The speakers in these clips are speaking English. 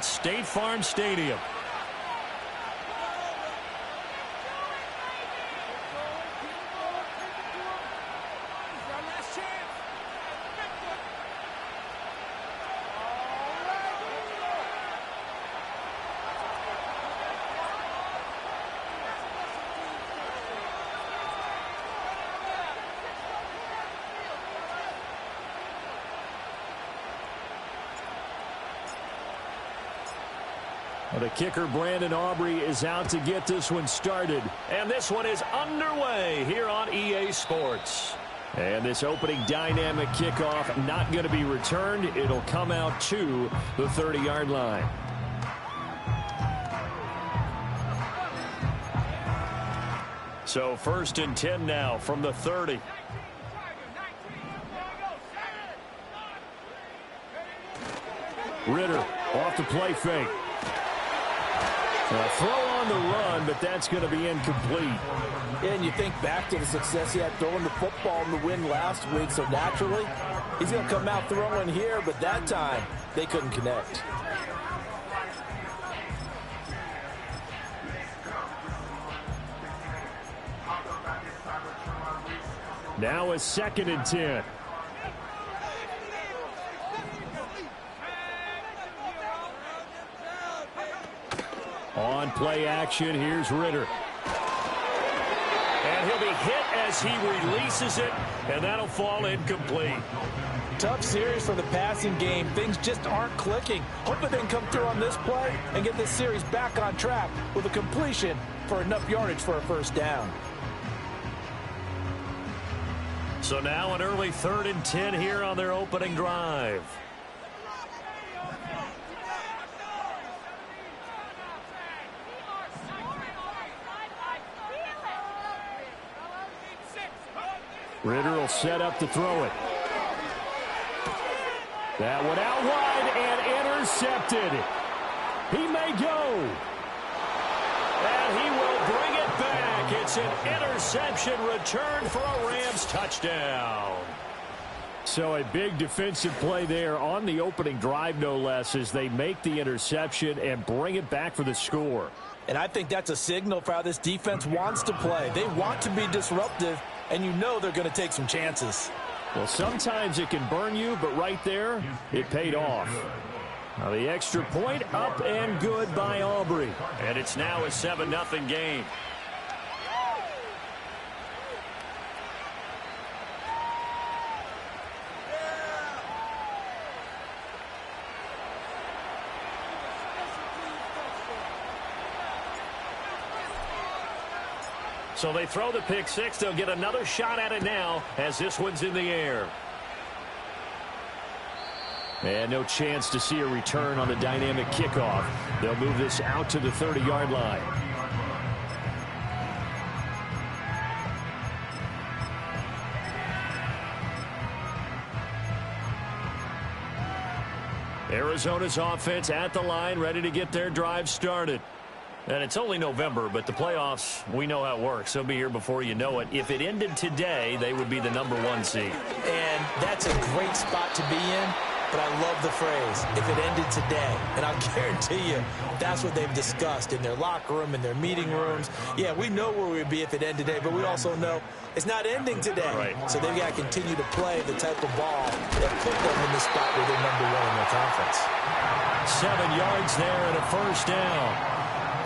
at State Farm Stadium. The kicker, Brandon Aubrey, is out to get this one started. And this one is underway here on EA Sports. And this opening dynamic kickoff not going to be returned. It'll come out to the 30-yard line. So 1st and 10 now from the 30. Ritter off the play fake. A throw on the run, but that's going to be incomplete. And you think back to the success he had throwing the football in the win last week, so naturally, he's going to come out throwing here, but that time, they couldn't connect. Now a 2nd and 10. On play action, here's Ritter. And he'll be hit as he releases it, and that'll fall incomplete. Tough series for the passing game. Things just aren't clicking. Hoping they can come through on this play and get this series back on track with a completion for enough yardage for a first down. So now an early 3rd and 10 here on their opening drive. Ritter will set up to throw it. That one out wide and intercepted. He may go. And he will bring it back. It's an interception return for a Rams touchdown. So a big defensive play there on the opening drive, no less, as they make the interception and bring it back for the score. And I think that's a signal for how this defense wants to play. They want to be disruptive, and you know they're going to take some chances. Well, sometimes it can burn you, but right there, it paid off. Now the extra point up and good by Aubrey. And it's now a 7-0 game. So they throw the pick six. They'll get another shot at it now as this one's in the air. And no chance to see a return on the dynamic kickoff. They'll move this out to the 30-yard line. Arizona's offense at the line, ready to get their drive started. And it's only November, but the playoffs, we know how it works. They'll be here before you know it. If it ended today, they would be the #1 seed. And that's a great spot to be in, but I love the phrase, if it ended today. And I'll guarantee you, that's what they've discussed in their locker room, in their meeting rooms. Yeah, we know where we'd be if it ended today, but we also know it's not ending today. Right. So they've got to continue to play the type of ball that put them in the spot where they're #1 in their conference. 7 yards there and a first down.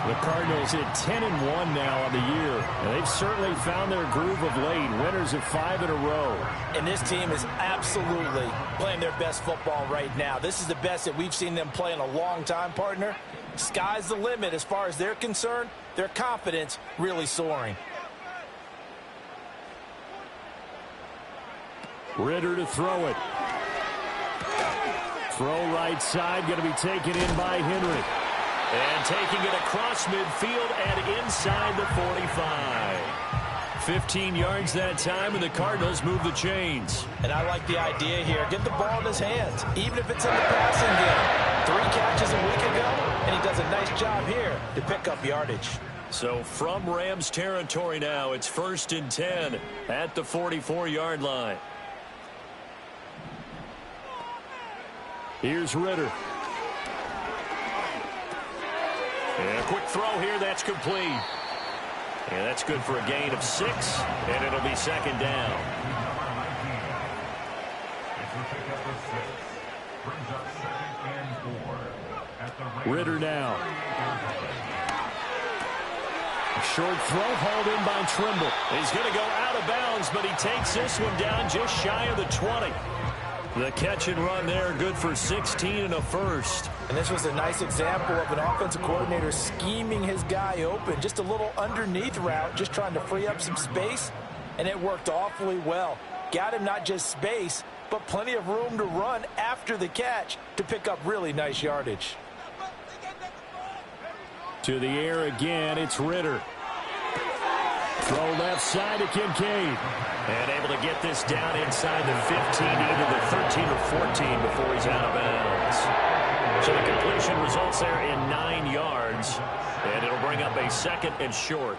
The Cardinals hit 10-1 now on the year, and they've certainly found their groove of late. Winners of 5 in a row. And this team is absolutely playing their best football right now. This is the best that we've seen them play in a long time, partner. Sky's the limit as far as they're concerned. Their confidence really soaring. Ritter to throw it. Throw right side, going to be taken in by Henry. And taking it across midfield and inside the 45. 15 yards that time, and the Cardinals move the chains. And I like the idea here. Get the ball in his hands, even if it's in the passing game. 3 catches a week ago, and he does a nice job here to pick up yardage. So from Rams territory now, it's 1st and 10 at the 44-yard line. Here's Ritter. And a quick throw here, that's complete. And that's good for a gain of 6, and it'll be second down. Ritter now. A short throw hauled in by Trimble. He's going to go out of bounds, but he takes this one down just shy of the 20. The catch and run there, good for 16 and a first. And this was a nice example of an offensive coordinator scheming his guy open. Just a little underneath route, just trying to free up some space, and it worked awfully well. Got him not just space, but plenty of room to run after the catch to pick up really nice yardage. To the air again, it's Ritter. Throw left side to Kincaid. And able to get this down inside the 15, either the 13 or 14 before he's out of bounds. So the completion results there in 9 yards. And it'll bring up a second and short.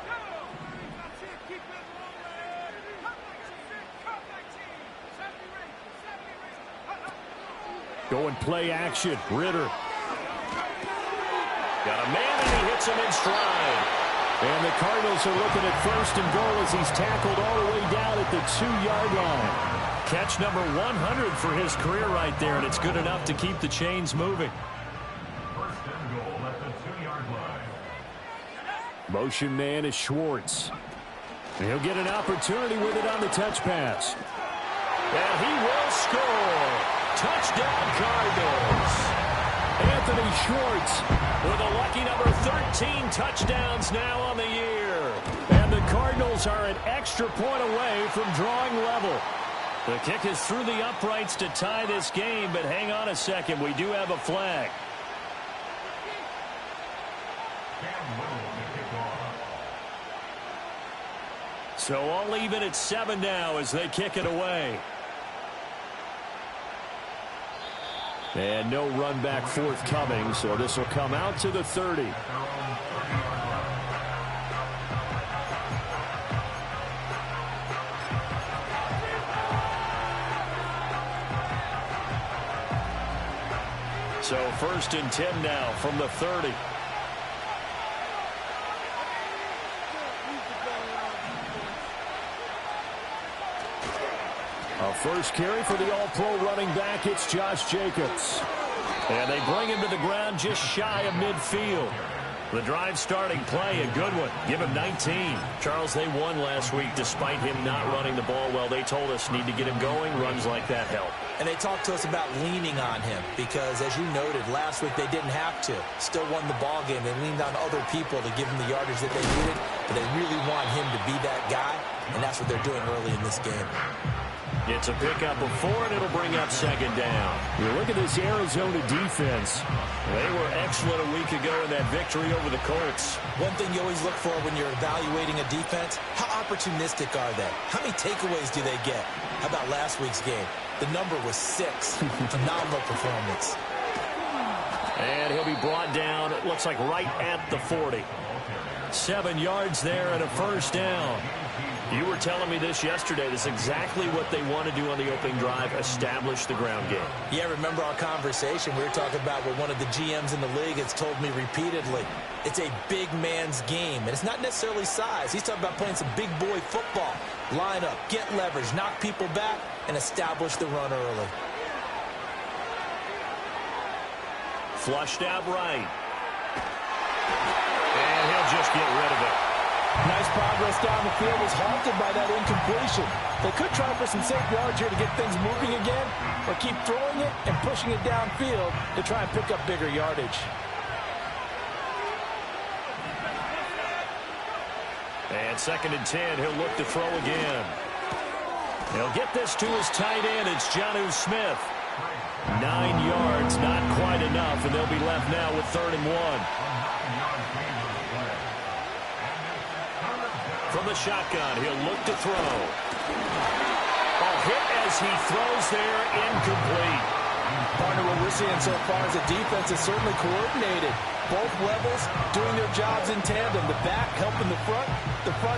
Going play action. Ritter. Got a man, and he hits him in stride. And the Cardinals are looking at first and goal as he's tackled all the way down at the 2-yard line. Catch number 100 for his career right there, and it's good enough to keep the chains moving. First and goal at the 2-yard line. Motion man is Schwartz. And he'll get an opportunity with it on the touch pass. And he will score. Touchdown Cardinals. Anthony Schwartz with a lucky number 13 touchdowns now on the year. And the Cardinals are an extra point away from drawing level. The kick is through the uprights to tie this game, but hang on a second. We do have a flag. So all even at 7 now as they kick it away. And no run back forthcoming, so this will come out to the 30. So first and 10 now from the 30. A first carry for the all-pro running back, it's Josh Jacobs. And they bring him to the ground just shy of midfield. The drive starting play, a good one. Give him 19. Charles, they won last week despite him not running the ball well. They told us need to get him going. Runs like that help. And they talked to us about leaning on him because, as you noted, last week they didn't have to. Still won the ball game. They leaned on other people to give him the yardage that they needed, but they really want him to be that guy, and that's what they're doing early in this game. It's a pickup of 4, and it'll bring up second down. You look at this Arizona defense. They were excellent a week ago in that victory over the Colts. One thing you always look for when you're evaluating a defense, how opportunistic are they? How many takeaways do they get? How about last week's game? The number was 6. Phenomenal performance. And he'll be brought down, it looks like right at the 40. 7 yards there and a first down. You were telling me this yesterday. This is exactly what they want to do on the opening drive, establish the ground game. Yeah, remember our conversation we were talking about what one of the GMs in the league has told me repeatedly. It's a big man's game, and it's not necessarily size. He's talking about playing some big boy football. Line up, get leverage, knock people back, and establish the run early. Flushed out right. And he'll just get rid of it. Nice progress down the field, was halted by that incompletion. They could try for some safe yards here to get things moving again, or keep throwing it and pushing it downfield to try and pick up bigger yardage. And second and 10, he'll look to throw again. He'll get this to his tight end. It's Jonnu Smith. 9 yards, not quite enough, and they'll be left now with 3rd and 1. From the shotgun, he'll look to throw. A hit as he throws there, incomplete. Partner, what we're seeing so far is the defense is certainly coordinated. Both levels doing their jobs in tandem. The back helping the front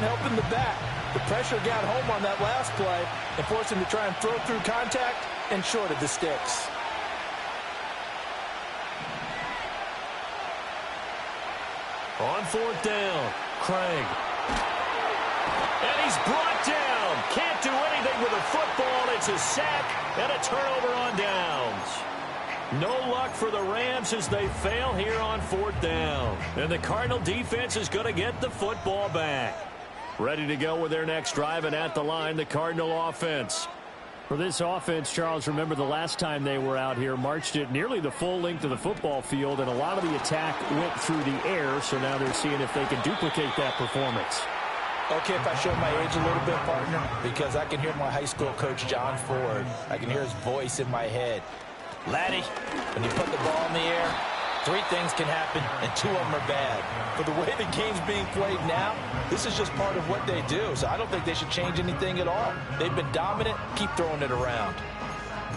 helping the back. The pressure got home on that last play and forced him to try and throw through contact and short of the sticks. On fourth down, Craig. And he's brought down. Can't do anything with the football. It's a sack and a turnover on downs. No luck for the Rams as they fail here on fourth down. And the Cardinal defense is going to get the football back. Ready to go with their next drive, and at the line, the Cardinal offense. For this offense, Charles, remember the last time they were out here, marched it nearly the full length of the football field, and a lot of the attack went through the air, so now they're seeing if they can duplicate that performance. Okay, if I show my age a little bit, partner, because I can hear my high school coach, John Ford. I can hear his voice in my head. Laddie, when you put the ball in the air, 3 things can happen, and 2 of them are bad. But the way the game's being played now, this is just part of what they do. So I don't think they should change anything at all. They've been dominant. Keep throwing it around.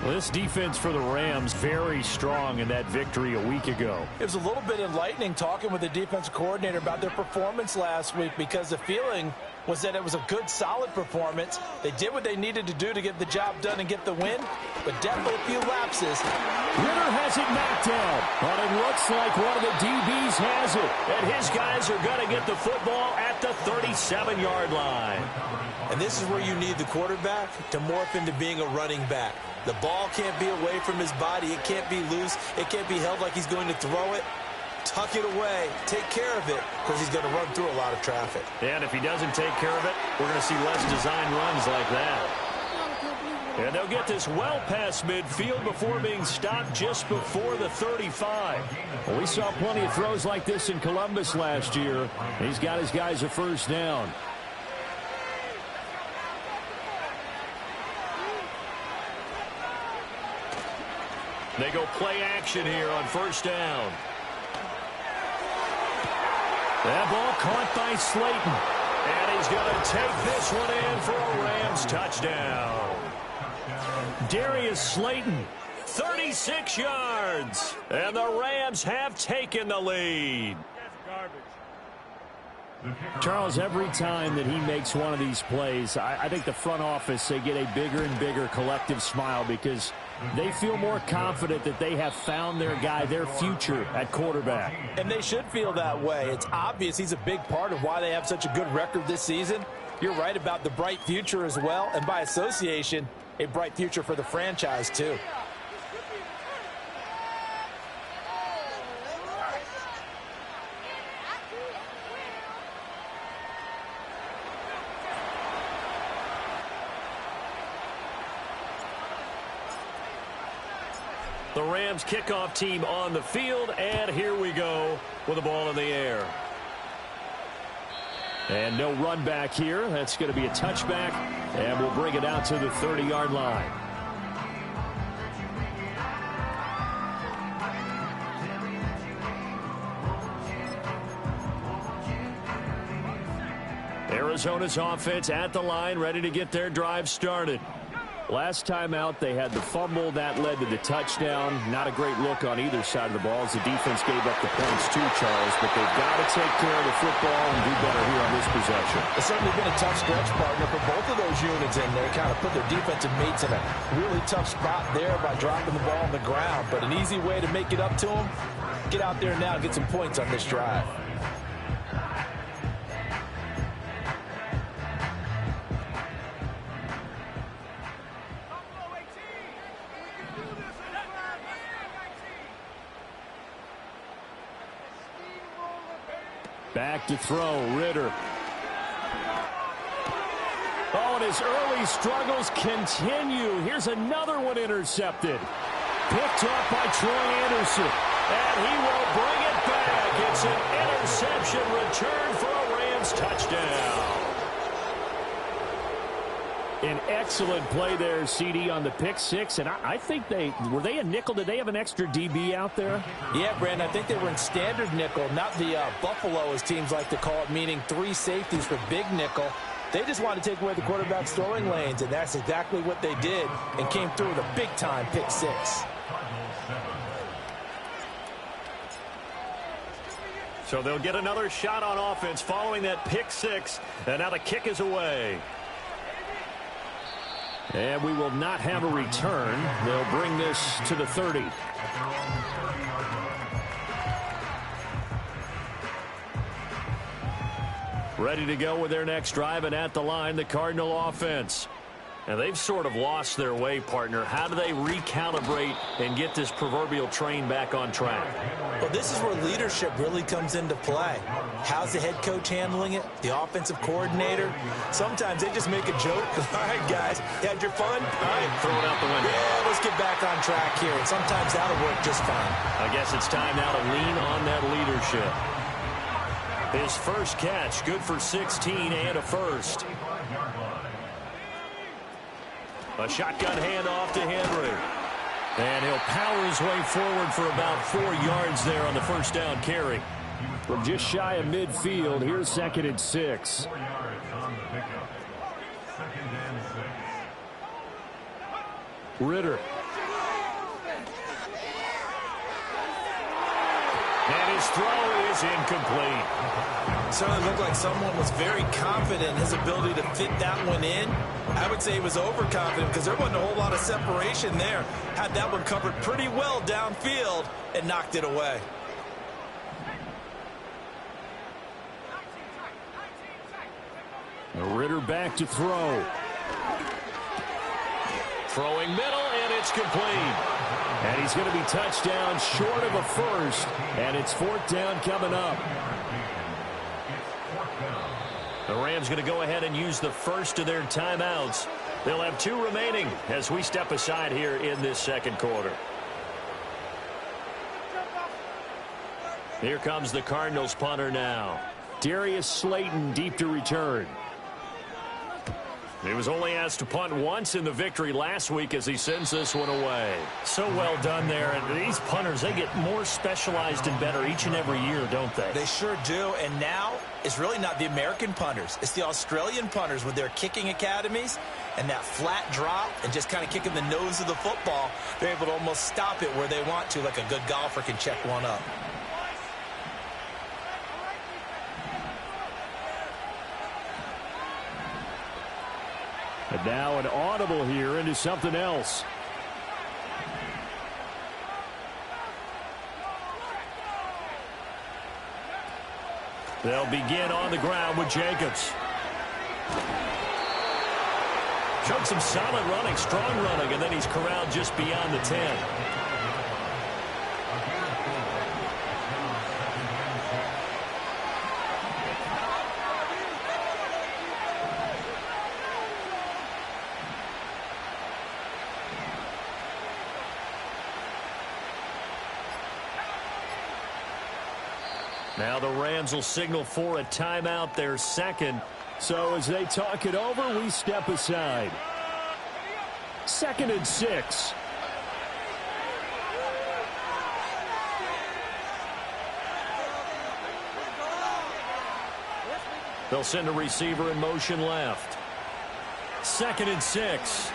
Well, this defense for the Rams, very strong in that victory a week ago. It was a little bit enlightening talking with the defensive coordinator about their performance last week, because the feeling was that it was a good, solid performance. They did what they needed to do to get the job done and get the win, but definitely a few lapses. Ritter has it knocked down, but it looks like one of the DBs has it. And his guys are going to get the football at the 37-yard line. And this is where you need the quarterback to morph into being a running back. The ball can't be away from his body. It can't be loose. It can't be held like he's going to throw it. Tuck it away. Take care of it, because he's going to run through a lot of traffic. And if he doesn't take care of it, we're going to see less design runs like that. And they'll get this well past midfield before being stopped just before the 35. Well, we saw plenty of throws like this in Columbus last year. He's got his guys a first down. They go play action here on first down. That ball caught by Slayton. And he's going to take this one in for a Rams touchdown. Darius Slayton, 36 yards. And the Rams have taken the lead. Charles, every time that he makes one of these plays, I think the front office, they get a bigger and bigger collective smile, because they feel more confident that they have found their guy, their future at quarterback. And they should feel that way. It's obvious he's a big part of why they have such a good record this season. You're right about the bright future as well, and by association, a bright future for the franchise too. The Rams kickoff team on the field, and here we go with the ball in the air. And no run back here. That's going to be a touchback, and we'll bring it out to the 30-yard line. Arizona's offense at the line, ready to get their drive started. Last time out, they had the fumble. That led to the touchdown. Not a great look on either side of the ball as the defense gave up the points too, Charles. But they've got to take care of the football and do better here on this possession. It's certainly been a tough stretch, partner, for both of those units in there. Kind of put their defensive mates in a really tough spot there by dropping the ball on the ground. But an easy way to make it up to them, get out there now and get some points on this drive. Back to throw, Ritter. Oh, and his early struggles continue. Here's another one intercepted. Picked off by Troy Anderson. And he will bring it back. It's an interception return for a Rams touchdown. An excellent play there, CD, on the pick six. And I think were they a nickel? Did they have an extra DB out there? Yeah, Brandon, I think they were in standard nickel, not the Buffalo, as teams like to call it, meaning 3 safeties for big nickel. They just wanted to take away the quarterback's throwing lanes, and that's exactly what they did, and came through with a big-time pick six. So they'll get another shot on offense following that pick six, and now the kick is away. And we will not have a return. They'll bring this to the 30. Ready to go with their next drive, and at the line, the Cardinal offense. And they've sort of lost their way, partner. How do they recalibrate and get this proverbial train back on track? Well, this is where leadership really comes into play. How's the head coach handling it? The offensive coordinator? Sometimes they just make a joke. All right, guys, you had your fun? All right, throw it out the window. Yeah, let's get back on track here. And sometimes that'll work just fine. I guess it's time now to lean on that leadership. His first catch, good for 16 and a first. A shotgun handoff to Henry. And he'll power his way forward for about 4 yards there on the first down carry. From just shy of midfield, here's 2nd and 6. 4 yards on the pickup. 2nd and 6. Ritter. And his throw is incomplete. Certainly looked like someone was very confident in his ability to fit that one in. I would say he was overconfident because there wasn't a whole lot of separation there. Had that one covered pretty well downfield and knocked it away. Ritter back to throw. Throwing middle, and it's complete. And he's going to be touched down short of a first, and it's 4th down coming up. The Rams going to go ahead and use the first of their timeouts. They'll have 2 remaining as we step aside here in this second quarter. Here comes the Cardinals punter now. Darius Slayton deep to return. He was only asked to punt once in the victory last week as he sends this one away. So well done there. And these punters, they get more specialized and better each and every year, don't they? They sure do. And now it's really not the American punters. It's the Australian punters with their kicking academies and that flat drop and just kind of kicking the nose of the football. They're able to almost stop it where they want to, like a good golfer can check one up. And now an audible here into something else. They'll begin on the ground with Jacobs. Showed some solid running, strong running, and then he's corralled just beyond the 10. Now the Rams will signal for a timeout, their second. So as they talk it over, we step aside. 2nd and 6. They'll send a receiver in motion left. 2nd and 6.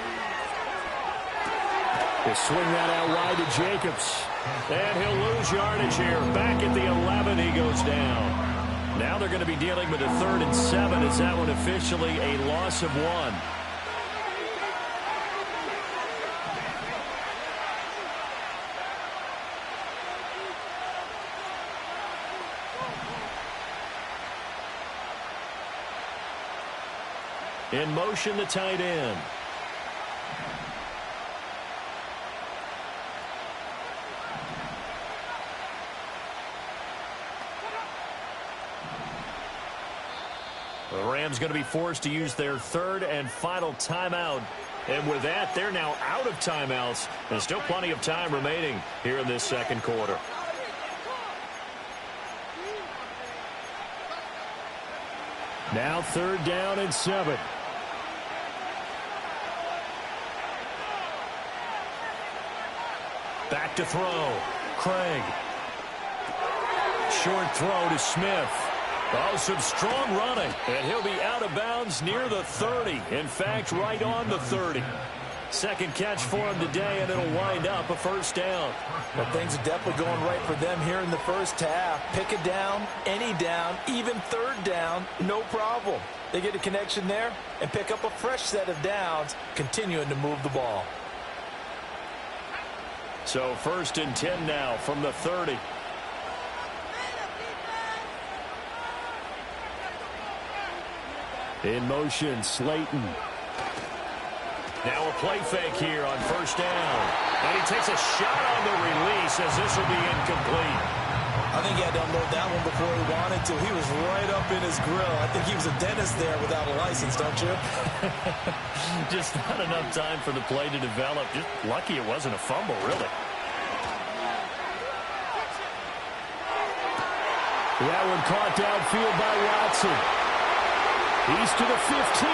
They'll swing that out wide to Jacobs. And he'll lose yardage here. Back at the 11, he goes down. Now they're going to be dealing with a 3rd and 7. Is that one officially a loss of 1? In motion, the tight end. The Rams going to be forced to use their 3rd and final timeout. And with that, they're now out of timeouts. There's still plenty of time remaining here in this second quarter. Now 3rd down and 7. Back to throw. Craig. Short throw to Smith. Oh, some strong running. And he'll be out of bounds near the 30. In fact, right on the 30. Second catch for him today, and it'll wind up a 1st down. Well, things are definitely going right for them here in the first half. Pick a down, any down, even 3rd down, no problem. They get a connection there and pick up a fresh set of downs, continuing to move the ball. So 1st and 10 now from the 30. In motion, Slayton. Now a play fake here on first down. And he takes a shot on the release as this will be incomplete. I think he had to unload that one before he wanted to. He was right up in his grill. I think he was a dentist there without a license, don't you? Just not enough time for the play to develop. Just lucky it wasn't a fumble, really. That one caught downfield by Watson. He's to the 15.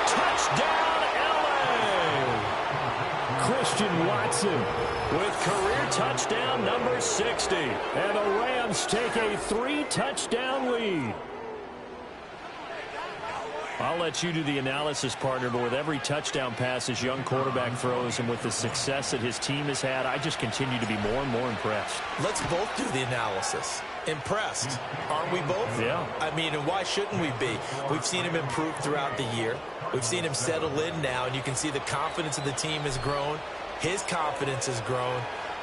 Touchdown, LA! Christian Watson with career touchdown number 60. And the Rams take a 3-touchdown lead. I'll let you do the analysis, partner, but with every touchdown pass his young quarterback throws and with the success that his team has had, I just continue to be more and more impressed. Let's both do the analysis. Impressed, aren't we both? Yeah. I mean, and why shouldn't we be? We've seen him improve throughout the year. We've seen him settle in now, and you can see the confidence of the team has grown. His confidence has grown.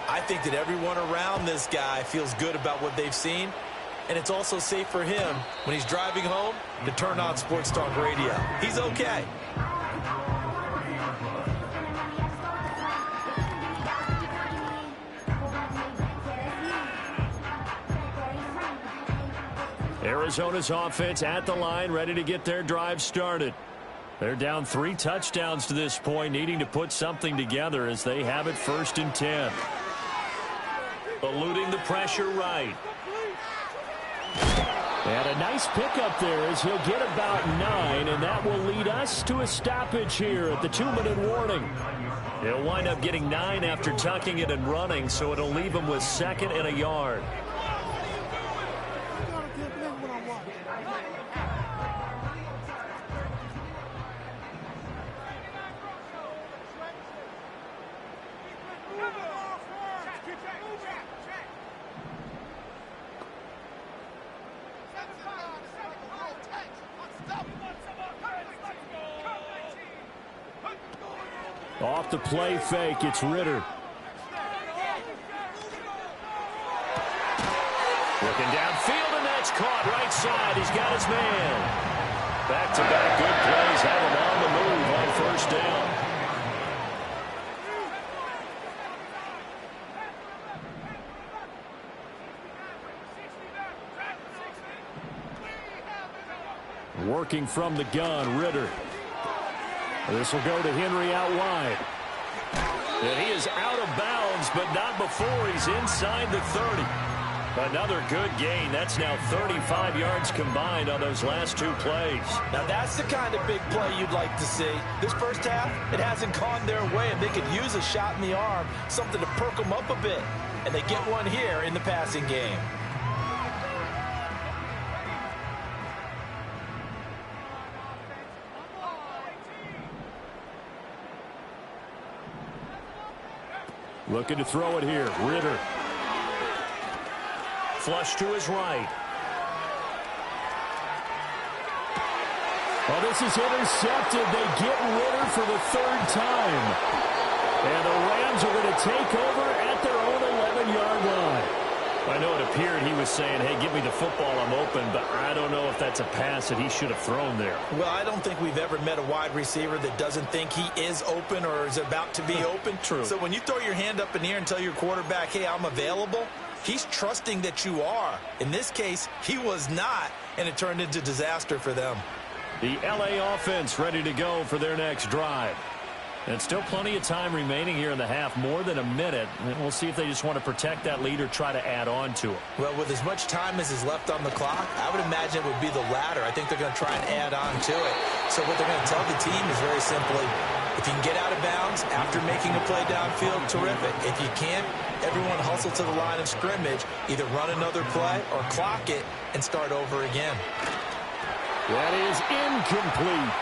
I think that everyone around this guy feels good about what they've seen. And it's also safe for him when he's driving home to turn on Sports Talk Radio. He's okay. Arizona's offense at the line, ready to get their drive started. They're down 3 touchdowns to this point, needing to put something together as they have it 1st and 10. Eluding the pressure right. And a nice pickup there as he'll get about 9, and that will lead us to a stoppage here at the 2-minute warning. He'll wind up getting 9 after tucking it and running, so it'll leave him with 2nd and a yard. Off the play fake, it's Ritter. Looking downfield, and that's caught right side. He's got his man. Back-to-back good plays have him on the move on 1st down. Working from the gun, Ritter. This will go to Henry out wide. And he is out of bounds, but not before he's inside the 30. Another good gain. That's now 35 yards combined on those last 2 plays. Now that's the kind of big play you'd like to see. This first half, it hasn't gone their way, and they could use a shot in the arm, something to perk them up a bit. And they get one here in the passing game. Looking to throw it here. Ritter. Flush to his right. Well, this is intercepted. They get Ritter for the 3rd time. And the Rams are going to take over at their own 11-yard line. I know it appeared he was saying, hey, give me the football, I'm open, but I don't know if that's a pass that he should have thrown there. Well, I don't think we've ever met a wide receiver that doesn't think he is open or is about to be open. True. So when you throw your hand up in the air and tell your quarterback, hey, I'm available, he's trusting that you are. In this case, he was not, and it turned into disaster for them. The LA offense ready to go for their next drive. And still plenty of time remaining here in the half, more than a minute. And we'll see if they just want to protect that lead or try to add on to it. Well, with as much time as is left on the clock, I would imagine it would be the latter. I think they're going to try and add on to it. So what they're going to tell the team is very simply, if you can get out of bounds after making a play downfield, terrific. If you can't, everyone hustle to the line of scrimmage, either run another play or clock it and start over again. That is incomplete.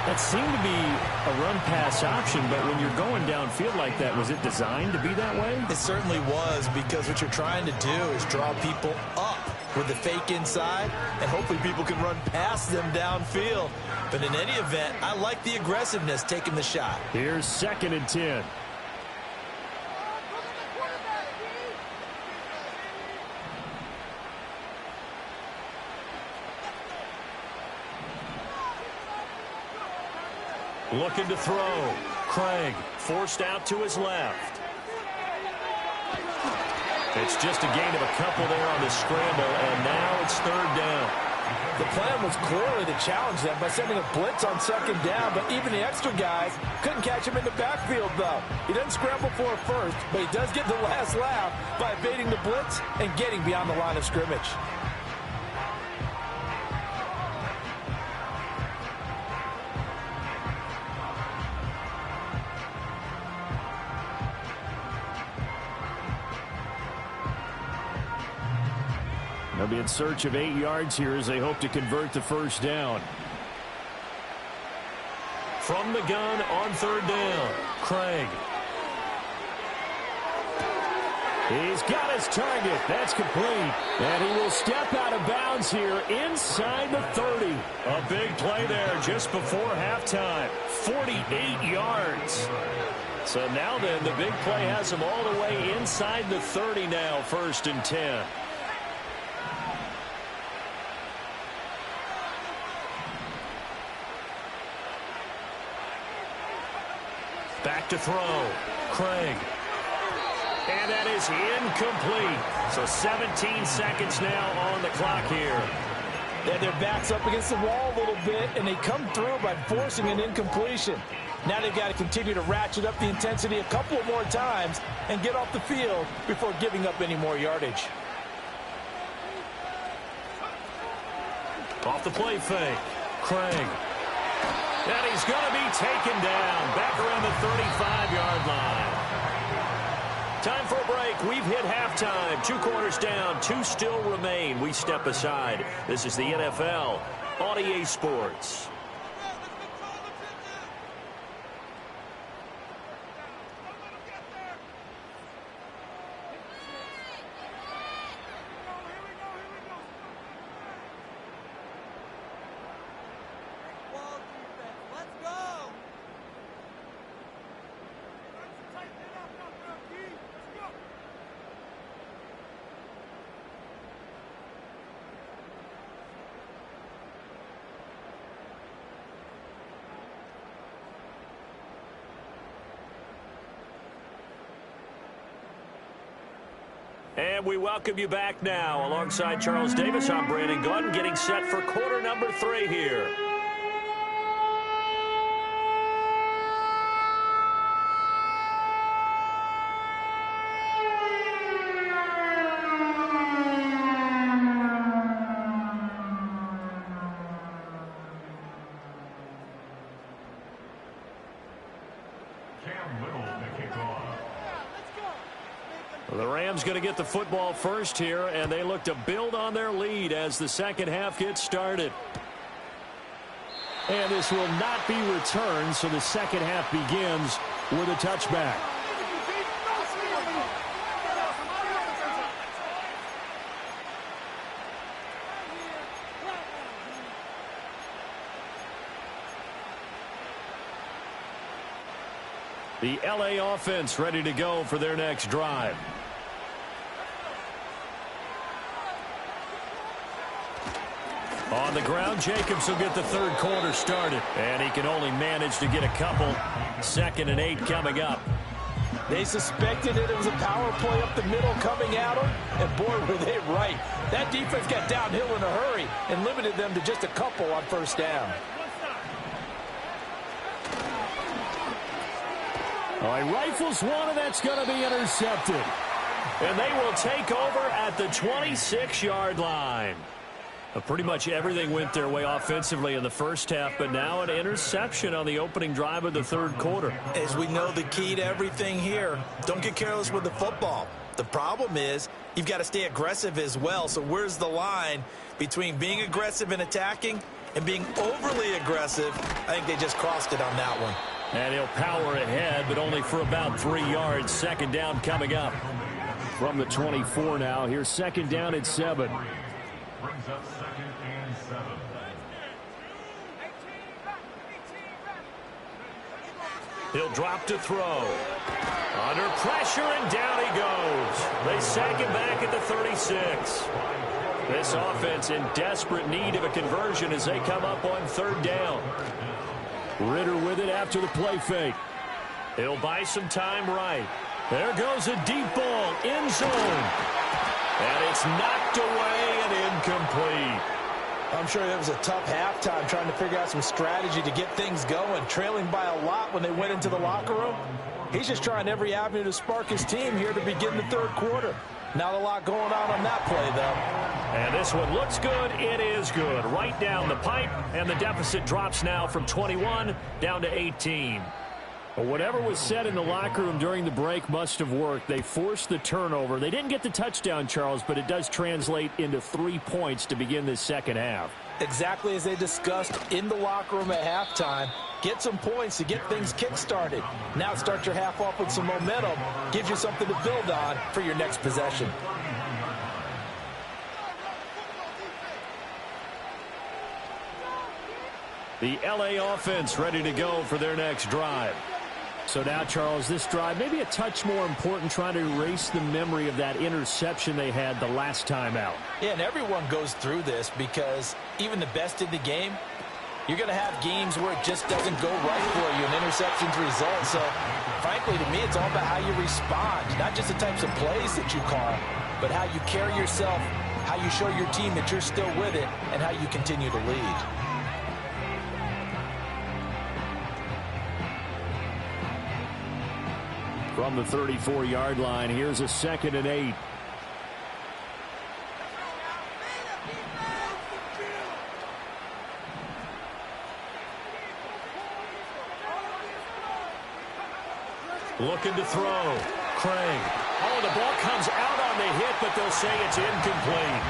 That seemed to be a run-pass option, but when you're going downfield like that, was it designed to be that way? It certainly was, because what you're trying to do is draw people up with the fake inside, and hopefully people can run past them downfield. But in any event, I like the aggressiveness taking the shot. Here's 2nd and 10. Looking to throw. Craig forced out to his left. It's just a gain of a couple there on the scramble, and now it's third down. The plan was clearly to challenge them by sending a blitz on second down, but even the extra guys couldn't catch him in the backfield, though. He doesn't scramble for a first, but he does get the last laugh by evading the blitz and getting beyond the line of scrimmage. They'll be in search of 8 yards here as they hope to convert the first down. From the gun on third down, Craig. He's got his target. That's complete. And he will step out of bounds here inside the 30. A big play there just before halftime. 48 yards. So now then, the big play has him all the way inside the 30 now, 1st and 10. Back to throw. Craig. And that is incomplete. So 17 seconds now on the clock here. Yeah, their back's up against the wall a little bit, and they come through by forcing an incompletion. Now they've got to continue to ratchet up the intensity a couple of more times and get off the field before giving up any more yardage. Off the play fake. Craig. And he's going to be taken down back around the 35-yard line. Time for a break. We've hit halftime. 2 quarters down. 2 still remain. We step aside. This is the NFL on EA Sports. And we welcome you back now. Alongside Charles Davis, I'm Brandon Gunn, getting set for quarter number 3 here. The Rams going to get the football first here, and they look to build on their lead as the second half gets started. And this will not be returned, so the second half begins with a touchback. The LA offense ready to go for their next drive. On the ground, Jacobs will get the third quarter started. And he can only manage to get a couple. 2nd and 8 coming up. They suspected it was a power play up the middle coming at them, and boy, were they right. That defense got downhill in a hurry and limited them to just a couple on first down. All right, rifles one, and that's going to be intercepted. And they will take over at the 26-yard line. Pretty much everything went their way offensively in the first half, but now an interception on the opening drive of the third quarter. As we know, the key to everything here, don't get careless with the football. The problem is you've got to stay aggressive as well. So where's the line between being aggressive and attacking and being overly aggressive? I think they just crossed it on that one. And he'll power ahead, but only for about 3 yards. Second down coming up. From the 24 now, here's second down at 7. Brings up 2nd and 7. He'll drop to throw. Under pressure, and down he goes. They sack him back at the 36. This offense in desperate need of a conversion as they come up on third down. Ritter with it after the play fake. He'll buy some time right. There goes a deep ball, end zone. And it's knocked away and incomplete. I'm sure it was a tough halftime trying to figure out some strategy to get things going, trailing by a lot when they went into the locker room. He's just trying every avenue to spark his team here to begin the third quarter. Not a lot going on that play, though. And this one looks good. It is good. Right down the pipe, and the deficit drops now from 21 down to 18. Well, whatever was said in the locker room during the break must have worked. They forced the turnover. They didn't get the touchdown, Charles, but it does translate into 3 points to begin this second half. Exactly as they discussed in the locker room at halftime. Get some points to get things kick-started. Now start your half off with some momentum. Gives you something to build on for your next possession. The LA offense ready to go for their next drive. So now, Charles, this drive maybe a touch more important, trying to erase the memory of that interception they had the last time out. Yeah, and everyone goes through this because even the best in the game, you're going to have games where it just doesn't go right for you, and interceptions result. So, frankly, to me, it's all about how you respond, not just the types of plays that you call, but how you carry yourself, how you show your team that you're still with it, and how you continue to lead. From the 34-yard line, here's a 2nd and 8. Looking to throw. Craig. Oh, the ball comes out on the hit, but they'll say it's incomplete.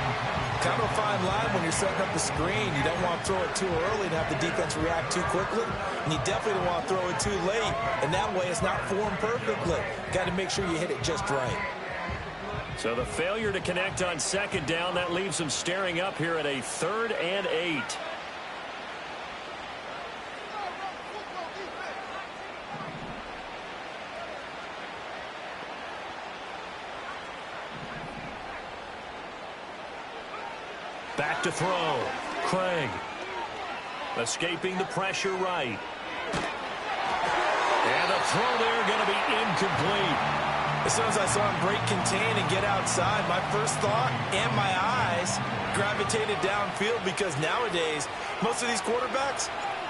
Kind of a fine line when you're setting up the screen. You don't want to throw it too early and have the defense react too quickly. And you definitely don't want to throw it too late. And that way it's not formed perfectly. Got to make sure you hit it just right. So the failure to connect on 2nd down, that leaves them staring up here at a 3rd and 8. Back to throw. Craig. Escaping the pressure right. And the throw there going to be incomplete. As soon as I saw him break contain and get outside, my first thought and my eyes gravitated downfield, because nowadays, most of these quarterbacks,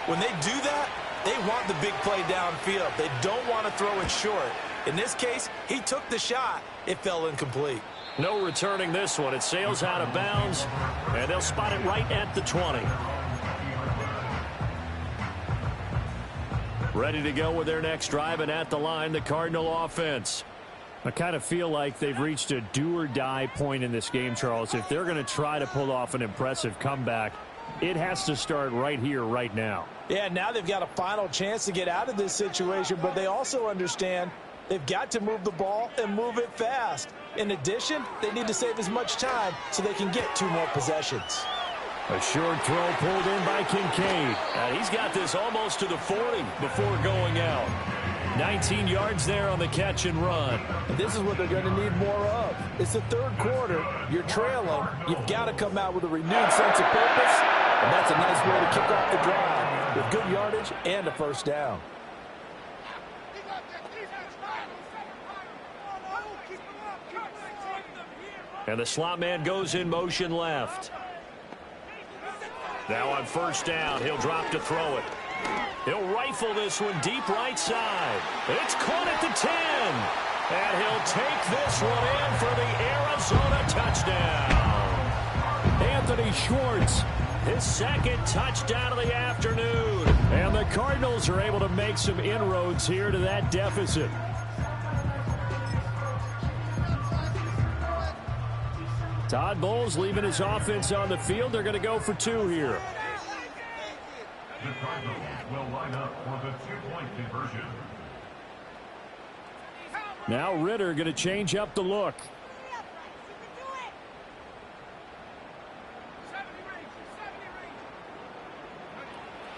when they do that, they want the big play downfield. They don't want to throw it short. In this case, he took the shot. It fell incomplete. No returning this one. It sails out of bounds, and they'll spot it right at the 20. Ready to go with their next drive, and at the line, the Cardinal offense. I kind of feel like they've reached a do-or-die point in this game, Charles. If they're going to try to pull off an impressive comeback, it has to start right here, right now. Yeah, now they've got a final chance to get out of this situation, but they also understand they've got to move the ball and move it fast. In addition, they need to save as much time so they can get 2 more possessions. A short throw pulled in by Kincaid. He's got this almost to the 40 before going out. 19 yards there on the catch and run. And this is what they're going to need more of. It's the 3rd quarter. You're trailing. You've got to come out with a renewed sense of purpose. And that's a nice way to kick off the drive with good yardage and a first down. And the slot man goes in motion left. Now on 1st down, he'll drop to throw it. He'll rifle this one deep right side. It's caught at the 10. And he'll take this one in for the Arizona touchdown. Anthony Schwartz, his 2nd touchdown of the afternoon. And the Cardinals are able to make some inroads here to that deficit. Todd Bowles leaving his offense on the field. They're going to go for 2 here. The Cardinals will line up for the 2-point conversion. Now Ritter going to change up the look.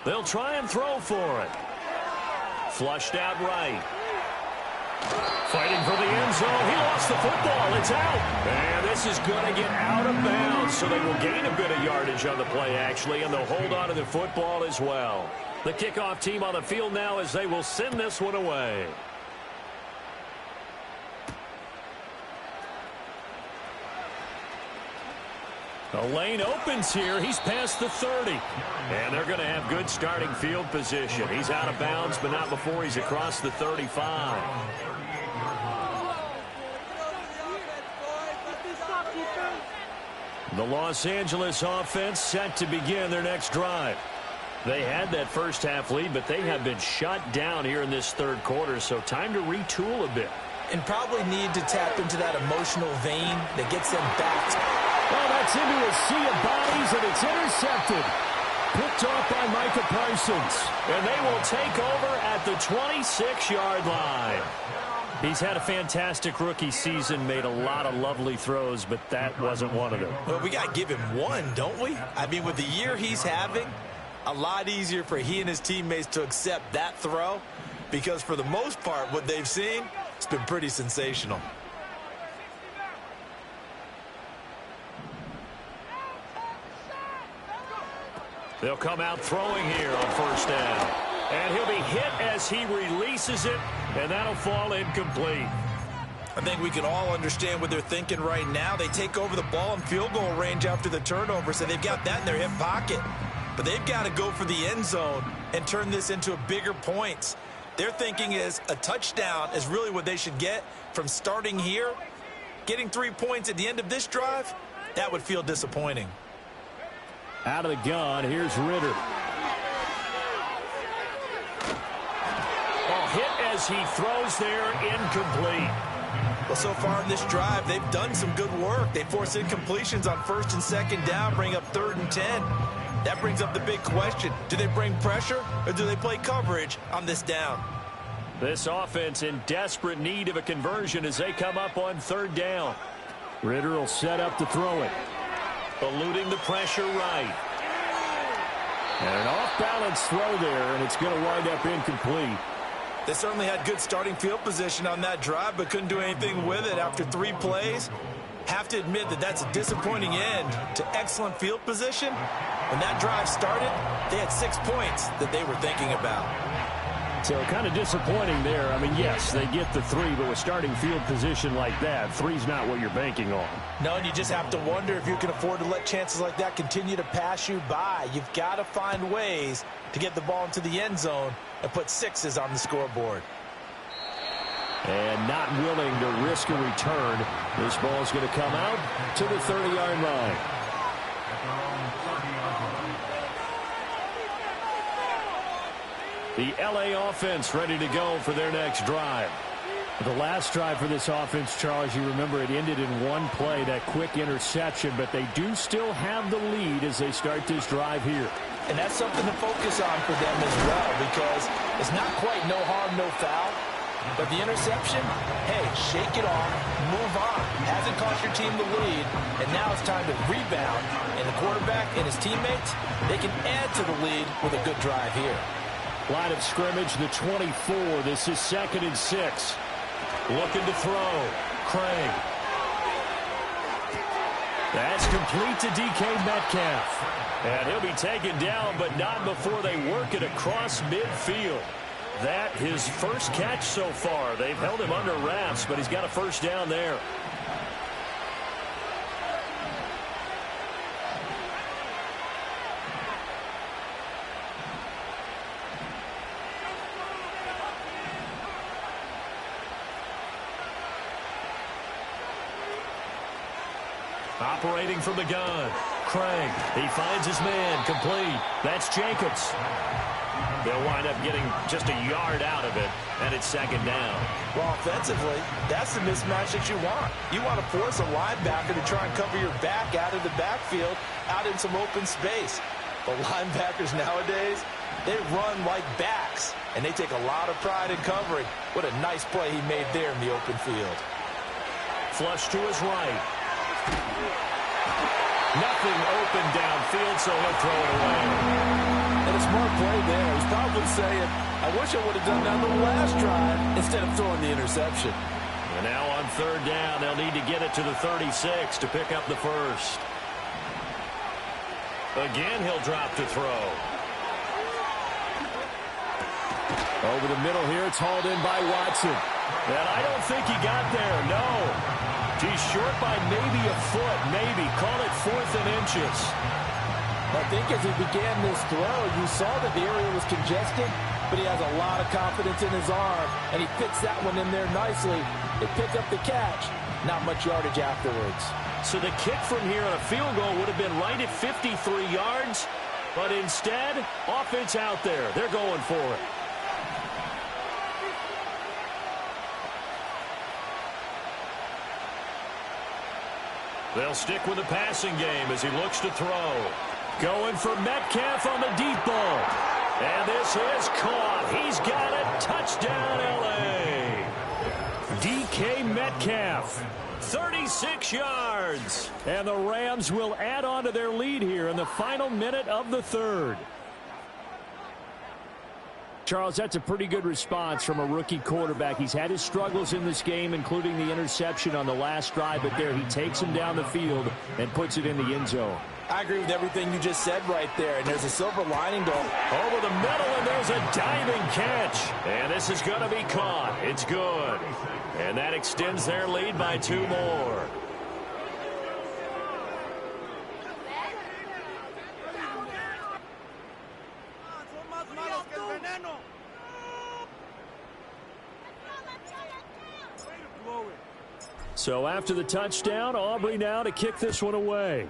They'll try and throw for it. Flushed out right. Fighting for the end zone. He lost the football. It's out. And this is going to get out of bounds. So they will gain a bit of yardage on the play, actually, and they'll hold on to the football as well. The kickoff team on the field now as they will send this one away. The lane opens here. He's past the 30. And they're going to have good starting field position. He's out of bounds, but not before he's across the 35. The Los Angeles offense set to begin their next drive. They had that first half lead, but they have been shut down here in this third quarter, so time to retool a bit. And probably need to tap into that emotional vein that gets them back. Well, that's into a sea of bodies, and it's intercepted. Picked off by Micah Parsons. And they will take over at the 26-yard line. He's had a fantastic rookie season, made a lot of lovely throws, but that wasn't one of them. Well, we got to give him one, don't we? I mean, with the year he's having, a lot easier for he and his teammates to accept that throw, because for the most part, what they've seen, it's been pretty sensational. They'll come out throwing here on first down. And he'll be hit as he releases it, and that'll fall incomplete. I think we can all understand what they're thinking right now. They take over the ball in field goal range after the turnover, so they've got that in their hip pocket. But they've got to go for the end zone and turn this into bigger points. Their thinking is a touchdown is really what they should get from starting here. Getting 3 points at the end of this drive, that would feel disappointing. Out of the gun, here's Ritter. Ball hit as he throws there, incomplete. Well, so far in this drive, they've done some good work. They force incompletions on first and second down, bring up 3rd and 10. That brings up the big question. Do they bring pressure or do they play coverage on this down? This offense in desperate need of a conversion as they come up on 3rd down. Ritter will set up to throw it. Eluding the pressure right. And an off-balance throw there, and it's going to wind up incomplete. They certainly had good starting field position on that drive, but couldn't do anything with it after 3 plays. Have to admit that that's a disappointing end to excellent field position. When that drive started, they had 6 points that they were thinking about. So kind of disappointing there. I mean, yes, they get the 3, but with starting field position like that, 3's not what you're banking on. No, and you just have to wonder if you can afford to let chances like that continue to pass you by. You've got to find ways to get the ball into the end zone and put 6s on the scoreboard. And not willing to risk a return. This ball is going to come out to the 30-yard line. The LA offense ready to go for their next drive. The last drive for this offense, Charles, you remember it ended in 1 play, that quick interception, but they do still have the lead as they start this drive here. And that's something to focus on for them as well, because it's not quite no harm, no foul. But the interception, hey, shake it off, move on. Hasn't cost your team the lead, and now it's time to rebound. And the quarterback and his teammates, they can add to the lead with a good drive here. Line of scrimmage, the 24. This is 2nd and 6. Looking to throw. Craig. That's complete to DK Metcalf. And he'll be taken down, but not before they work it across midfield. That his first catch so far. They've held him under wraps, but he's got a first down there. Operating from the gun. Craig. He finds his man. Complete. That's Jacobs. They'll wind up getting just a yard out of it, and it's 2nd down. Well, offensively, that's the mismatch that you want. You want to force a linebacker to try and cover your back out of the backfield, out in some open space. But linebackers nowadays, they run like backs, and they take a lot of pride in covering. What a nice play he made there in the open field. Flush to his right. Nothing open downfield, so he'll throw it away. And a smart play there. He's probably saying, I wish I would have done that on the last drive instead of throwing the interception. And now on 3rd down, they'll need to get it to the 36 to pick up the first. Again, he'll drop to throw. Over the middle here, it's hauled in by Watson. And I don't think he got there, no. He's short by maybe a foot, maybe. Call it 4th and inches. I think as he began this throw, you saw that the area was congested, but he has a lot of confidence in his arm, and he fits that one in there nicely. They pick up the catch. Not much yardage afterwards. So the kick from here on a field goal would have been right at 53 yards, but instead, offense out there. They're going for it. They'll stick with the passing game as he looks to throw. Going for Metcalf on the deep ball. And this is caught. He's got it. Touchdown, L.A. DK Metcalf, 36 yards. And the Rams will add on to their lead here in the final minute of the third. Charles, that's a pretty good response from a rookie quarterback. He's had his struggles in this game, including the interception on the last drive, but there he takes him down the field and puts it in the end zone. I agree with everything you just said right there, and there's a silver lining to over the middle, and there's a diving catch. And this is going to be caught. It's good. And that extends their lead by 2 more. So after the touchdown, Aubrey now to kick this one away.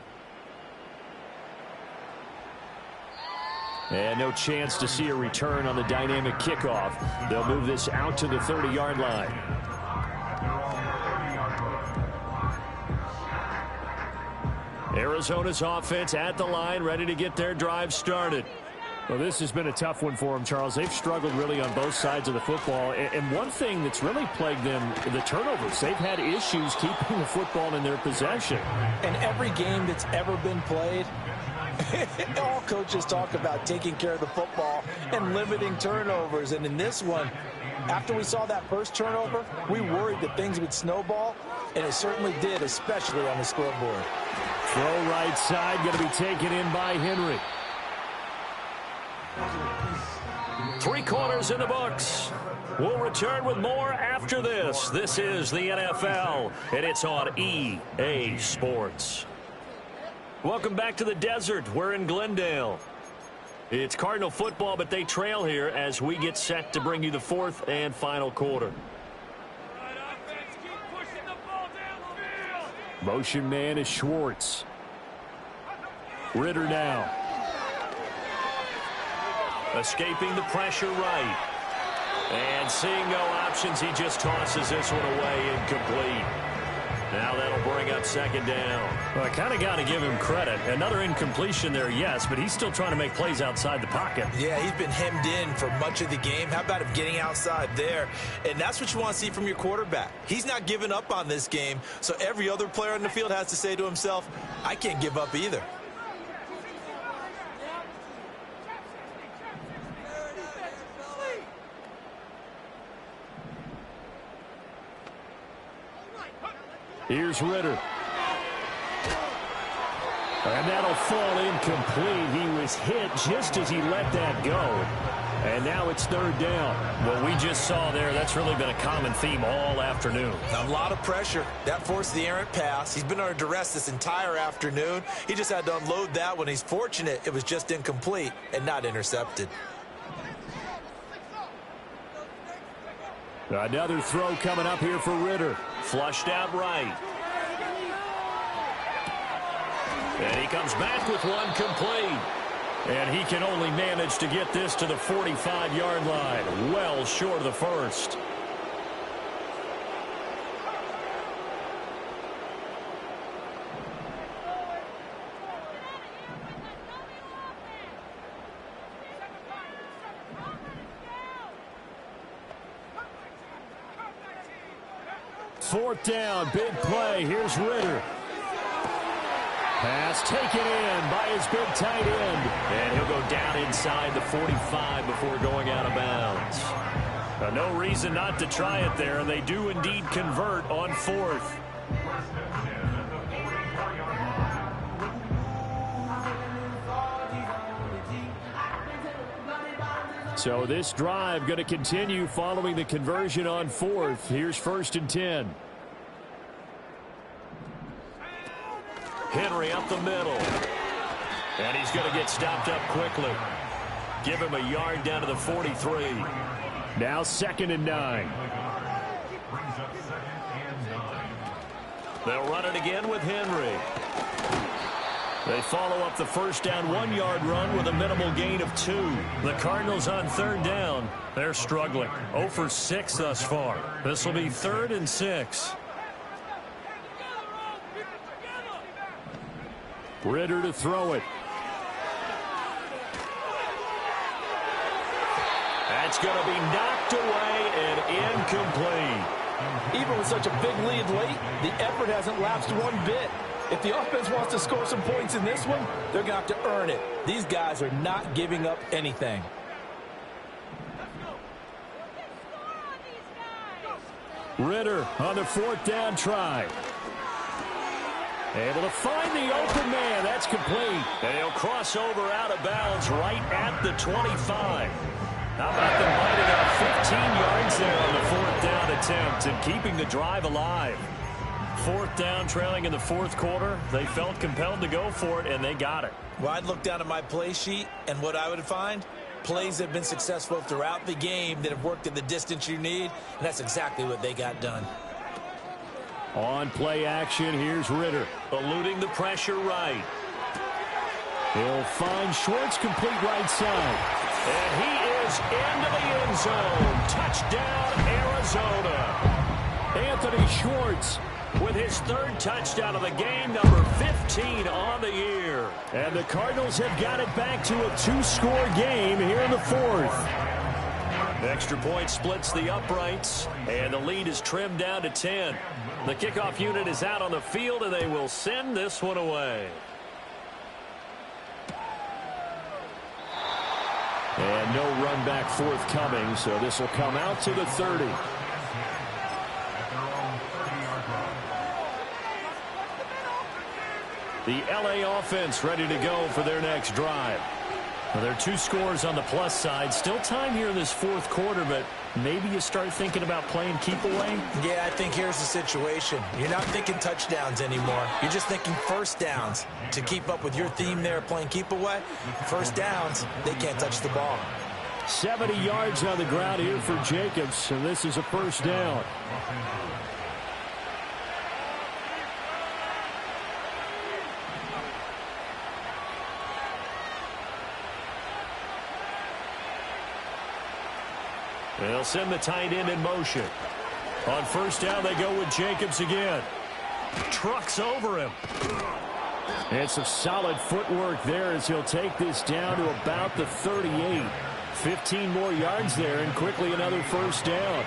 And no chance to see a return on the dynamic kickoff. They'll move this out to the 30-yard line. Arizona's offense at the line, ready to get their drive started. Well, this has been a tough one for them, Charles. They've struggled really on both sides of the football. And one thing that's really plagued them, the turnovers. They've had issues keeping the football in their possession. And every game that's ever been played, all coaches talk about taking care of the football and limiting turnovers. And in this one, after we saw that first turnover, we worried that things would snowball, and it certainly did, especially on the scoreboard. Throw right side, going to be taken in by Henry. 3 quarters in the books. We'll return with more after this. This is the NFL, and it's on EA Sports. Welcome back to the desert. We're in Glendale. It's Cardinal football, but they trail here as we get set to bring you the 4th and final quarter. Motion man is Schwartz. Ritter now. Escaping the pressure right. And seeing no options, he just tosses this one away, incomplete. Now that'll bring up 2nd down. Well, I kind of got to give him credit. Another incompletion there, yes, but he's still trying to make plays outside the pocket. Yeah, he's been hemmed in for much of the game. How about him getting outside there? And that's what you want to see from your quarterback. He's not giving up on this game, so every other player on the field has to say to himself, I can't give up either. Here's Ritter. And that'll fall incomplete. He was hit just as he let that go. And now it's 3rd down. What we just saw there, that's really been a common theme all afternoon. A lot of pressure. That forced the errant pass. He's been under duress this entire afternoon. He just had to unload that one. He's fortunate it was just incomplete and not intercepted. Another throw coming up here for Ritter. Flushed out right. And he comes back with one complete. And he can only manage to get this to the 45-yard line. Well short of the first. Fourth down, big play. Here's Ritter. Pass taken in by his big tight end. And he'll go down inside the 45 before going out of bounds. No reason not to try it there, and they do indeed convert on 4th. So this drive going to continue following the conversion on fourth. Here's 1st and 10. Henry up the middle. And he's going to get stopped up quickly. Give him a yard down to the 43. Now 2nd and 9. They'll run it again with Henry. They follow up the first down 1-yard run with a minimal gain of 2. The Cardinals on 3rd down. They're struggling. 0 for 6 thus far. This will be 3rd and 6. Ritter to throw it. That's going to be knocked away and incomplete. Even with such a big lead late, the effort hasn't lapsed one bit. If the offense wants to score some points in this one, they're going to have to earn it. These guys are not giving up anything. Ritter on the 4th down try. Able to find the open man. That's complete. And he'll cross over out of bounds right at the 25. How about them lining up 15 yards there on the 4th down attempt and keeping the drive alive? 4th down, trailing in the 4th quarter. They felt compelled to go for it, and they got it. Well, I'd look down at my play sheet, and what I would find, plays that have been successful throughout the game that have worked in the distance you need, and that's exactly what they got done. On play action, here's Ritter. Eluding the pressure right. He'll find Schwartz, complete right side. And he is into the end zone. Touchdown, Arizona. Anthony Schwartz with his 3rd touchdown of the game, number 15 on the year. And the Cardinals have got it back to a 2-score game here in the 4th. Extra point splits the uprights, and the lead is trimmed down to 10. The kickoff unit is out on the field, and they will send this one away. And no run back forthcoming, so this will come out to the 30. The LA offense ready to go for their next drive. Well, there are 2 scores on the plus side. Still time here in this 4th quarter, but maybe you start thinking about playing keep away? Yeah, I think here's the situation. You're not thinking touchdowns anymore. You're just thinking 1st downs. To keep up with your theme there, playing keep away, 1st downs, they can't touch the ball. 70 yards on the ground here for Jacobs, and this is a 1st down. They'll send the tight end in motion. On 1st down, they go with Jacobs again. Trucks over him. And some solid footwork there as he'll take this down to about the 38. 15 more yards there, and quickly another 1st down.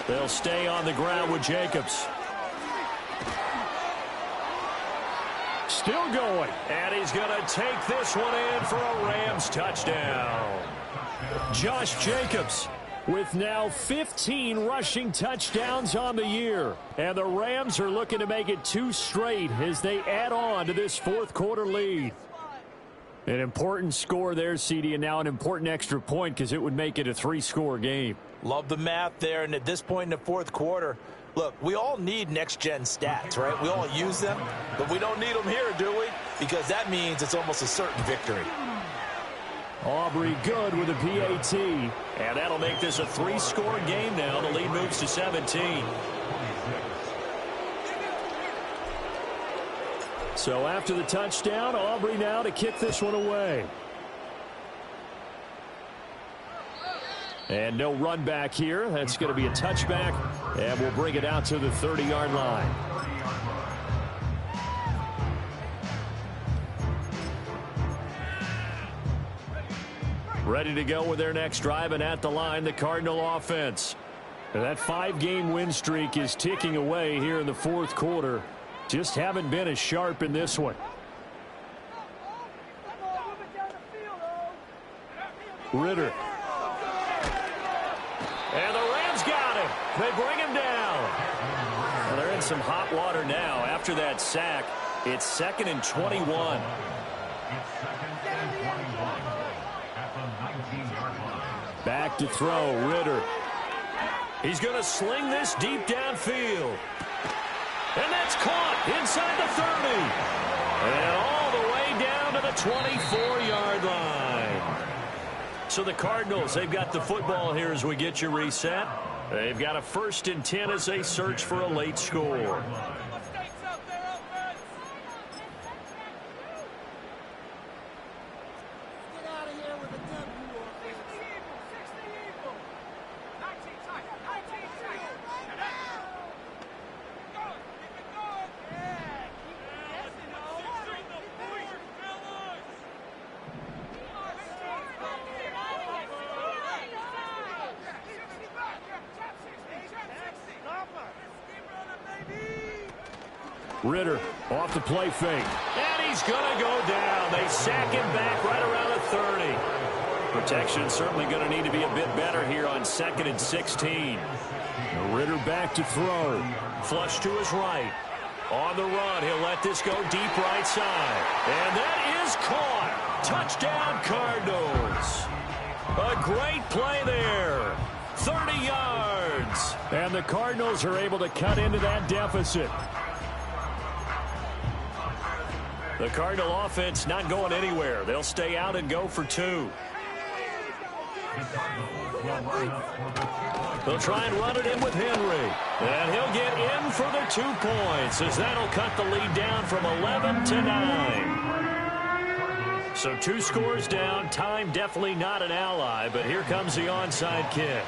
They'll stay on the ground with Jacobs. Still going. And he's going to take this one in for a Rams touchdown. Josh Jacobs with now 15 rushing touchdowns on the year. And the Rams are looking to make it 2 straight as they add on to this 4th quarter lead. An important score there, CD, and now an important extra point because it would make it a 3-score game. Love the math there, and at this point in the 4th quarter, look, we all need next-gen stats, right? We all use them, but we don't need them here, do we? Because that means it's almost a certain victory. Aubrey good with a PAT, and that'll make this a 3-score game now. The lead moves to 17. So after the touchdown, Aubrey now to kick this one away. And no run back here. That's going to be a touchback, and we'll bring it out to the 30-yard line. Ready to go with their next drive, and at the line, the Cardinal offense. And that 5-game win streak is ticking away here in the 4th quarter. Just haven't been as sharp in this one. Ritter They bring him down. Well, they're in some hot water now. After that sack, it's 2nd and 21. It's 2nd and 21 at the 19-yard line. Back to throw, Ritter. He's going to sling this deep downfield. And that's caught inside the 30. And all the way down to the 24-yard line. So the Cardinals, they've got the football here as we get you reset. They've got a 1st and 10 as they search for a late score. Ritter off the play fake. And he's going to go down. They sack him back right around the 30. Protection certainly going to need to be a bit better here on 2nd and 16. Ritter back to throw. Flush to his right. On the run, he'll let this go deep right side. And that is caught. Touchdown, Cardinals. A great play there. 30 yards. And the Cardinals are able to cut into that deficit. The Cardinal offense not going anywhere. They'll stay out and go for 2. They'll try and run it in with Henry. And he'll get in for the 2 points as that'll cut the lead down from 11 to 9. So 2 scores down. Time definitely not an ally, but here comes the onside kick.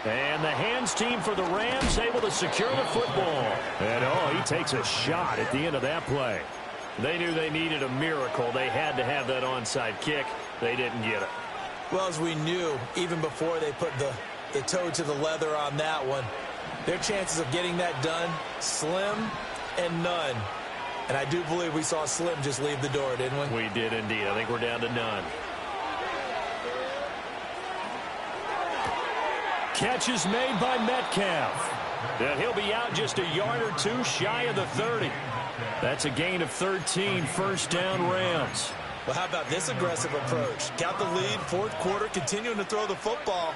And the hands team for the Rams able to secure the football. And, he takes a shot at the end of that play. They knew they needed a miracle. They had to have that onside kick. They didn't get it. Well, as we knew, even before they put the toe to the leather on that one, their chances of getting that done, slim and none. And I do believe we saw Slim just leave the door, didn't we? We did indeed. I think we're down to none. Catch is made by Metcalf. And he'll be out just a yard or 2 shy of the 30. That's a gain of 13, 1st down Rams. Well, how about this aggressive approach? Got the lead, 4th quarter, continuing to throw the football.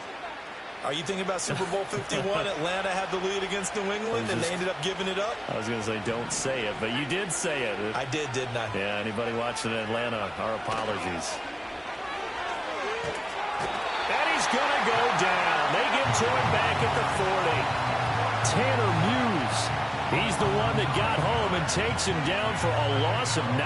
Are you thinking about Super Bowl 51? Atlanta had the lead against New England, and they ended up giving it up? I was going to say don't say it, but you did say it. I did, didn't I? Yeah, anybody watching Atlanta, our apologies. And he's going to go down. They get to him back at the 40. Tanner Muse. He's the one that got home and takes him down for a loss of 9.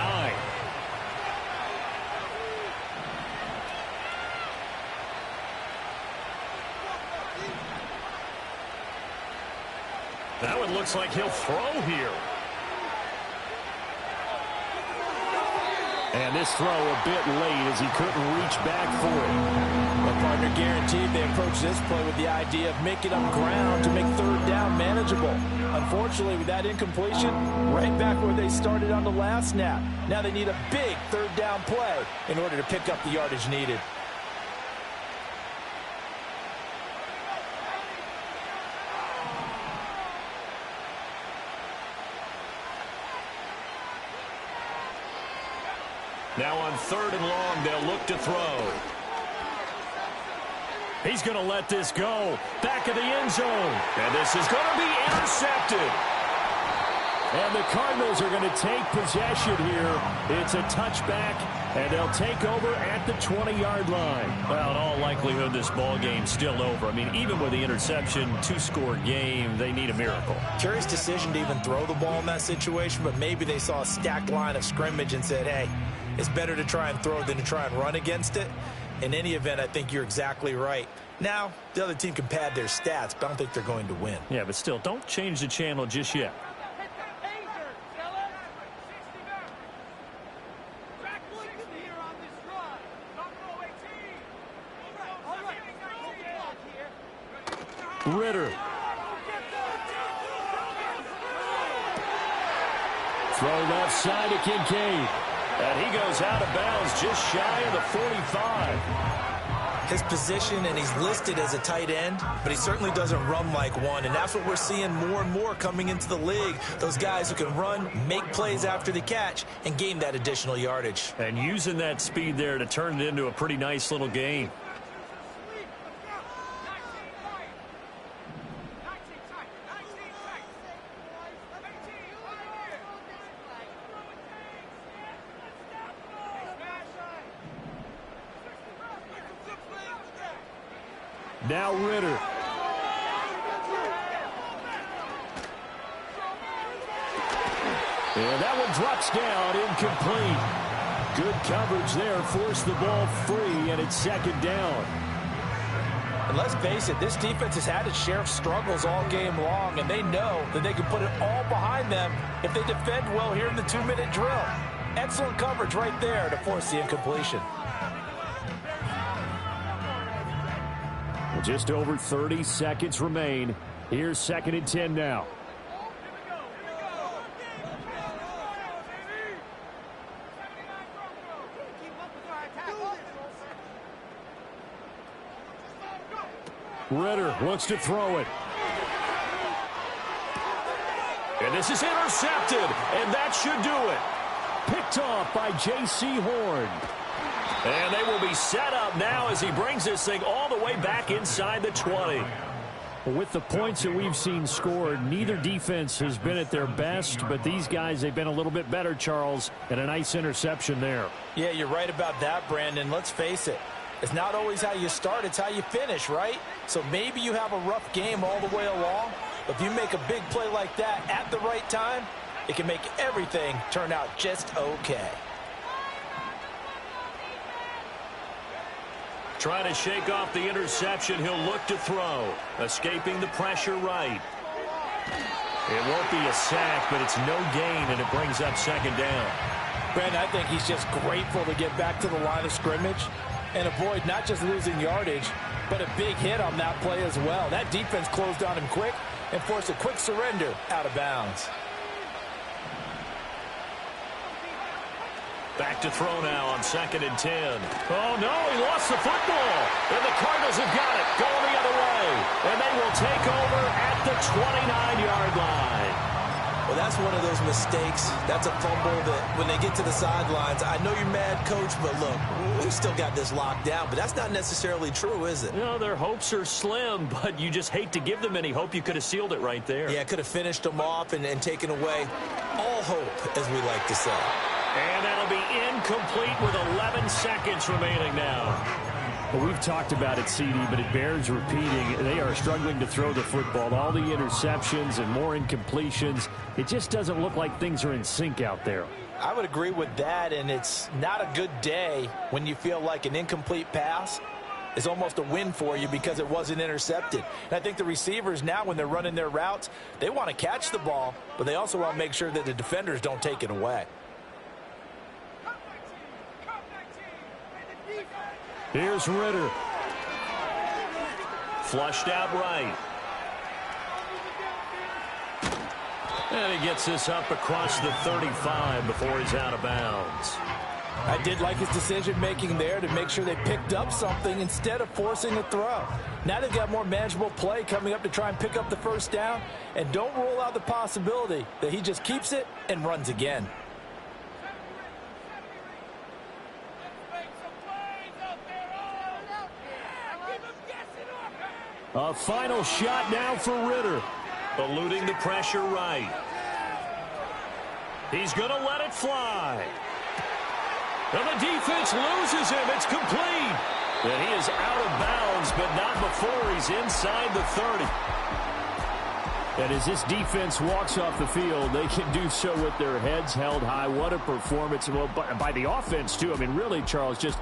That one looks like he'll throw here. And this throw a bit late as he couldn't reach back for it. The partner guaranteed they approach this play with the idea of making up ground to make 3rd down manageable. Unfortunately, with that incompletion, right back where they started on the last snap. Now they need a big 3rd down play in order to pick up the yardage needed. Now on 3rd and long, they'll look to throw. He's going to let this go. Back of the end zone. And this is going to be intercepted. And the Cardinals are going to take possession here. It's a touchback, and they'll take over at the 20-yard line. Well, in all likelihood, this ball game's still over. I mean, even with the interception, 2-score game, they need a miracle. Curious decision to even throw the ball in that situation, but maybe they saw a stacked line of scrimmage and said, hey, it's better to try and throw than to try and run against it. In any event, I think you're exactly right. Now, the other team can pad their stats, but I don't think they're going to win. Yeah, but still, don't change the channel just yet. Ritter. Throw left side to Kincaid. And he goes out of bounds just shy of the 45. his position, and he's listed as a tight end, but he certainly doesn't run like one, and that's what we're seeing more and more coming into the league. Those guys who can run, make plays after the catch, and gain that additional yardage. And using that speed there to turn it into a pretty nice little game. Now Ritter. And that one drops down, incomplete. Good coverage there, forced the ball free, and it's second down. And let's face it, this defense has had its share of struggles all game long, and they know that they can put it all behind them if they defend well here in the 2-minute drill. Excellent coverage right there to force the incompletion. Just over 30 seconds remain. Here's 2nd and 10 now. Ritter wants to throw it. And this is intercepted, and that should do it. Picked off by J.C. Horn. And they will be set up now as he brings this thing all the way back inside the 20. With the points that we've seen scored, neither defense has been at their best, but these guys, they've been a little bit better, Charles, and a nice interception there. Yeah, you're right about that, Brandon. Let's face it. It's not always how you start, it's how you finish, right? So maybe you have a rough game all the way along, but if you make a big play like that at the right time, it can make everything turn out just okay. Trying to shake off the interception, he'll look to throw. Escaping the pressure right. It won't be a sack, but it's no gain, and it brings up second down. Brandon, I think he's just grateful to get back to the line of scrimmage and avoid not just losing yardage, but a big hit on that play as well. That defense closed on him quick and forced a quick surrender out of bounds. Back to throw now on 2nd and 10. Oh, no, he lost the football. And the Cardinals have got it going the other way. And they will take over at the 29-yard line. Well, that's one of those mistakes. That's a fumble that when they get to the sidelines, I know you're mad, Coach, but look, we still got this locked down. But that's not necessarily true, is it? No, their hopes are slim, but you just hate to give them any hope. You could have sealed it right there. Yeah, could have finished them off and taken away all hope, as we like to say. And that'll be incomplete with 11 seconds remaining now. Well, we've talked about it, CD, but it bears repeating. They are struggling to throw the football. All the interceptions and more incompletions. It just doesn't look like things are in sync out there. I would agree with that, and it's not a good day when you feel like an incomplete pass is almost a win for you because it wasn't intercepted. And I think the receivers now, when they're running their routes, they want to catch the ball, but they also want to make sure that the defenders don't take it away. Here's Ritter. Flushed out right. And he gets this up across the 35 before he's out of bounds. I did like his decision-making there to make sure they picked up something instead of forcing a throw. Now they've got more manageable play coming up to try and pick up the first down. And don't rule out the possibility that he just keeps it and runs again. A final shot now for Ritter. Eluding the pressure right. He's going to let it fly. And the defense loses him. It's complete. And he is out of bounds, but not before he's inside the 30. And as this defense walks off the field, they can do so with their heads held high. What a performance. Well, by the offense, too. I mean, really, Charles, just